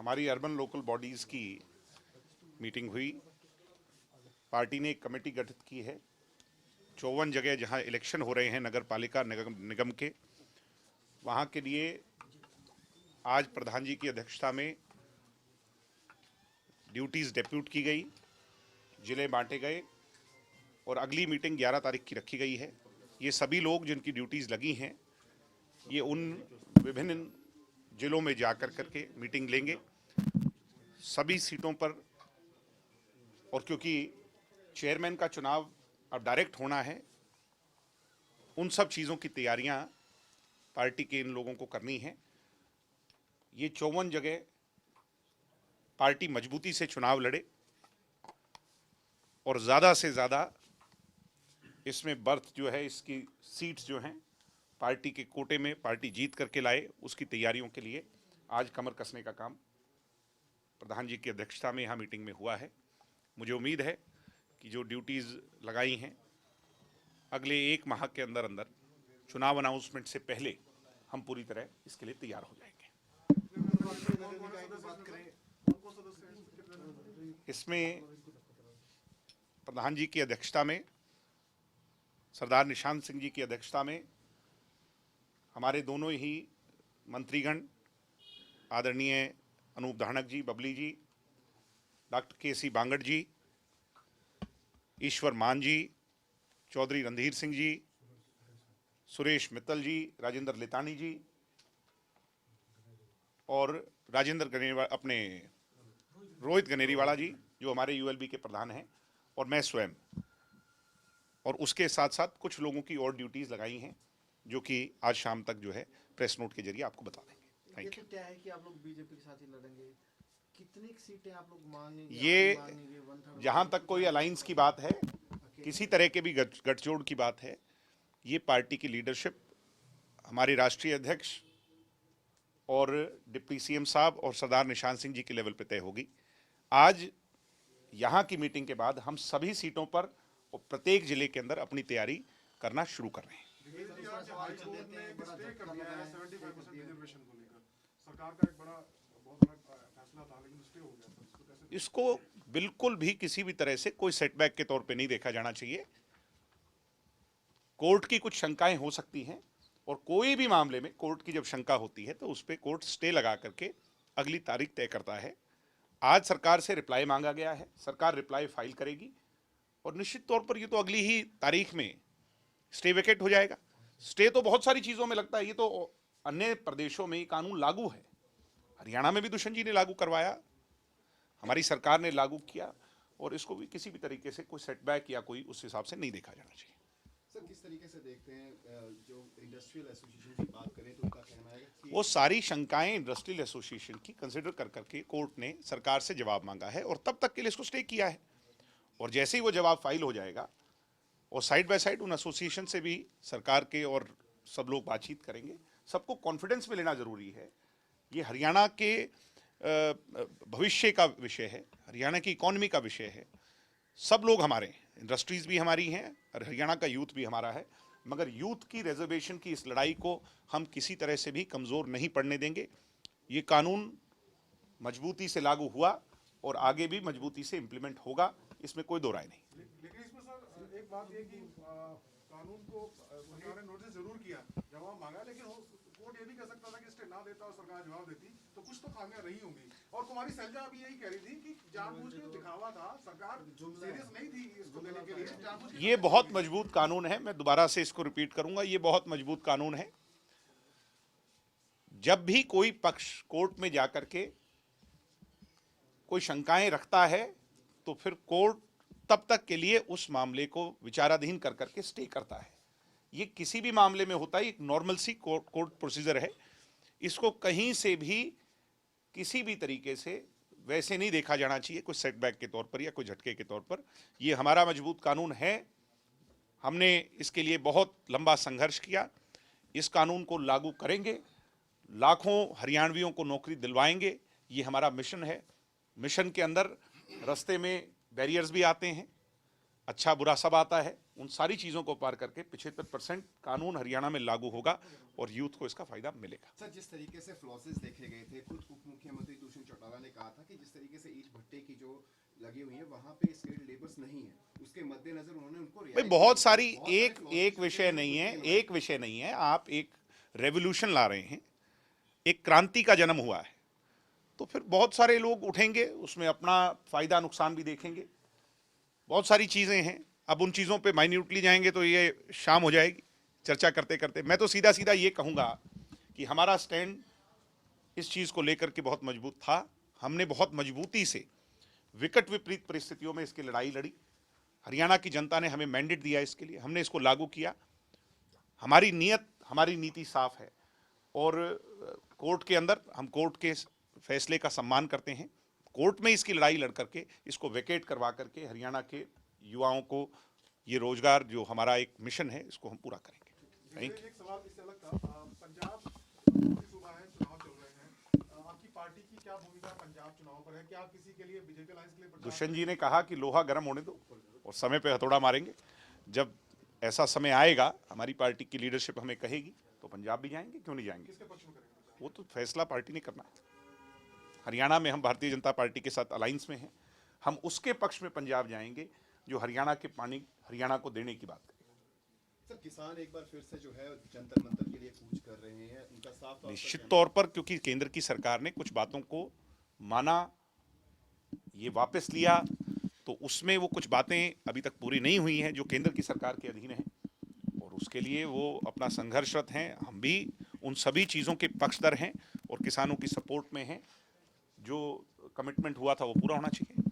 हमारी urban local bodies की meeting हुई। पार्टी ने एक कमेटी गठित की है। 54 जगह जहां इलेक्शन हो रहे हैं नगर पालिका निगम के, वहां के लिए आज प्रधान जी की अध्यक्षता में ड्यूटीज़ डेप्यूट की गई, जिले बांटे गए और अगली मीटिंग 11 तारीख की रखी गई है। ये सभी लोग जिनकी ड्यूटीज़ लगी हैं, ये उन विभिन्न जिलों में जाकर करके मीटिंग लेंगे सभी सीटों पर। और क्योंकि चेयरमैन का चुनाव अब डायरेक्ट होना है, उन सब चीज़ों की तैयारियां पार्टी के इन लोगों को करनी है। ये 54 जगह पार्टी मजबूती से चुनाव लड़े और ज़्यादा से ज़्यादा इसमें बर्थ जो है, इसकी सीट्स जो हैं पार्टी के कोटे में पार्टी जीत करके लाए, उसकी तैयारियों के लिए आज कमर कसने का काम प्रधान जी की अध्यक्षता में यहाँ मीटिंग में हुआ है। मुझे उम्मीद है कि जो ड्यूटीज़ लगाई हैं अगले 1 माह के अंदर अंदर चुनाव अनाउंसमेंट से पहले हम पूरी तरह इसके लिए तैयार हो जाएंगे। इसमें प्रधान जी की अध्यक्षता में, सरदार निशांत सिंह जी की अध्यक्षता में हमारे दोनों ही मंत्रीगण आदरणीय अनूप धानक जी, बबली जी, डॉक्टर के.सी. बांगड़ जी, ईश्वर मान जी, चौधरी रणधीर सिंह जी, सुरेश मित्तल जी, राजेंद्र लेतानी जी और राजेंद्र गनेरीवाला, अपने रोहित गनेरीवाला जी जो हमारे यूएलबी के प्रधान हैं, और मैं स्वयं, और उसके साथ साथ कुछ लोगों की और ड्यूटीज़ लगाई हैं जो कि आज शाम तक जो है प्रेस नोट के जरिए आपको बता देंगे। Thank you. क्या है कि आप लोग बीजेपी के साथ ही लड़ेंगे, कितनी सीटें आप लोग मांगेंगे? ये जहां तक कोई अलायंस की बात है, किसी तरह के भी गठजोड़ की बात है, ये पार्टी की लीडरशिप, हमारे राष्ट्रीय अध्यक्ष और डिप्टी सीएम साहब और सरदार निशांत सिंह जी के लेवल पे तय होगी। आज यहाँ की मीटिंग के बाद हम सभी सीटों पर और प्रत्येक जिले के अंदर अपनी तैयारी करना शुरू कर रहे हैं। इसको बिल्कुल भी किसी भी तरह से कोई सेटबैक के तौर पे नहीं देखा जाना चाहिए। कोर्ट की कुछ शंकाएं हो सकती हैं और कोई भी मामले में कोर्ट की जब शंका होती है तो उस पर कोर्ट स्टे लगा करके अगली तारीख तय करता है। आज सरकार से रिप्लाई मांगा गया है, सरकार रिप्लाई फाइल करेगी और निश्चित तौर पर ये तो अगली ही तारीख में स्टे वेकेट हो जाएगा। स्टे तो बहुत सारी चीज़ों में लगता है, ये तो अन्य प्रदेशों में ये कानून लागू है। हरियाणा में भी दुष्यंत जी ने लागू करवाया, हमारी सरकार ने लागू किया, और इसको भी किसी भी तरीके से कोई सेटबैक या कोई उस हिसाब से नहीं देखा जाना चाहिए। सर, किस तरीके से देखते हैं, जो इंडस्ट्रियल एसोसिएशन की बात करें तो उनका कहना है कि वो सारी शंकाएं इंडस्ट्रियल एसोसिएशन की कंसिडर कर करके कोर्ट ने सरकार से जवाब मांगा है और तब तक के लिए इसको स्टे किया है। और जैसे ही वो जवाब फाइल हो जाएगा और साइड बाय साइड उन एसोसिएशन से भी सरकार के और सब लोग बातचीत करेंगे। सबको कॉन्फिडेंस में लेना जरूरी है। ये हरियाणा के भविष्य का विषय है, हरियाणा की इकोनॉमी का विषय है। सब लोग हमारे हैं, इंडस्ट्रीज भी हमारी हैं और हरियाणा का यूथ भी हमारा है, मगर यूथ की रिजर्वेशन की इस लड़ाई को हम किसी तरह से भी कमज़ोर नहीं पड़ने देंगे। ये कानून मजबूती से लागू हुआ और आगे भी मजबूती से इम्प्लीमेंट होगा, इसमें कोई दो राय नहीं। लेकिन इसमें सर एक बात ये कि कानून को सरकार ने नोटिस जरूर किया, जवाब मांगा, लेकिन कोर्ट ये भी कह सकता था कि स्टे ना देता और सरकार जवाब देती तो कुछ तो खामियां रही होंगी। और कुमारी सैलजा अभी यही कह रही थी कि जानबूझ के दिखावा था, सरकार सीरियस नहीं थी इसको देने के लिए। ये बहुत मजबूत कानून है, मैं दोबारा से इसको रिपीट करूंगा, ये बहुत मजबूत कानून है। जब भी कोई पक्ष कोर्ट में जाकर के कोई शंकाएं रखता है तो फिर कोर्ट तब तक के लिए उस मामले को विचाराधीन कर करके स्टे करता है। ये किसी भी मामले में होता है, एक नॉर्मल सी कोर्ट प्रोसीजर है। इसको कहीं से भी किसी भी तरीके से वैसे नहीं देखा जाना चाहिए कोई सेटबैक के तौर पर या कोई झटके के तौर पर। ये हमारा मजबूत कानून है, हमने इसके लिए बहुत लंबा संघर्ष किया। इस कानून को लागू करेंगे, लाखों हरियाणवियों को नौकरी दिलवाएंगे, ये हमारा मिशन है। मिशन के अंदर रास्ते में बैरियर्स भी आते हैं, अच्छा बुरा सब आता है, उन सारी चीज़ों को पार करके 75% कानून हरियाणा में लागू होगा और यूथ को इसका फायदा मिलेगा। सर, जिस तरीके से फ्लॉसेस देखे गए थे, खुद उप मुख्यमंत्री दुष्यंत चौटाला कहा था कि जिस तरीके से ईंट भट्टे की जो लगी हुई है वहाँ पे स्किल्ड लेबर्स नहीं है, उसके मद्देनजर उन्होंने उनको भाई रियायत बहुत दी। सारी बहुत सारे एक clauses एक थे विषय जो नहीं है, उसके लिए एक विषय नहीं है, आप एक रेवोल्यूशन ला रहे हैं, एक क्रांति का जन्म हुआ है, तो फिर बहुत सारे लोग उठेंगे, उसमें अपना फायदा नुकसान भी देखेंगे, बहुत सारी चीजें हैं। अब उन चीजों पे माइन्यूटली जाएंगे तो ये शाम हो जाएगी चर्चा करते करते। मैं तो सीधा सीधा ये कहूंगा कि हमारा स्टैंड इस चीज को लेकर के बहुत मजबूत था। हमने बहुत मजबूती से विकट विपरीत परिस्थितियों में इसकी लड़ाई लड़ी। हरियाणा की जनता ने हमें मैंडेट दिया इसके लिए, हमने इसको लागू किया। हमारी नीयत, हमारी नीति साफ है और कोर्ट के अंदर हम कोर्ट के फैसले का सम्मान करते हैं। कोर्ट में इसकी लड़ाई लड़ करके इसको वेकेट करवा करके हरियाणा के युवाओं को ये रोजगार जो हमारा एक मिशन है इसको हम पूरा करेंगे। Thank you. एक सवाल इससे अलग था। पंजाब की सूबा है, चुनाव चल रहे हैं, आपकी पार्टी की क्या भूमिका पंजाब चुनाव पर है? क्या आप किसी के लिए, बीजेपी अलायंस के लिए प्रचार दुष्यंत जी ने कहा कि लोहा गर्म होने दो और समय पे हथौड़ा मारेंगे। जब ऐसा समय आएगा, हमारी पार्टी की लीडरशिप हमें कहेगी तो पंजाब भी जाएंगे, क्यों नहीं जाएंगे। किसके पक्ष में करेंगे? वो तो फैसला पार्टी ने करना है। हरियाणा में हम भारतीय जनता पार्टी के साथ अलायंस में हैं, हम उसके पक्ष में पंजाब जाएंगे जो हरियाणा के पानी हरियाणा को देने की बात करेगा। सर, किसान एक बार फिर से जो है जंतर मंतर के लिए कूच कर रहे हैं, उनका साफ तौर पर निश्चित कहना तौर पर क्योंकि केंद्र की सरकार ने कुछ बातों को माना, ये वापस लिया, तो उसमें वो कुछ बातें अभी तक पूरी नहीं हुई हैं जो केंद्र की सरकार के अधीन हैं और उसके लिए वो अपना संघर्षरत हैं। हम भी उन सभी चीज़ों के पक्षधर हैं और किसानों की सपोर्ट में हैं। जो कमिटमेंट हुआ था वो पूरा होना चाहिए।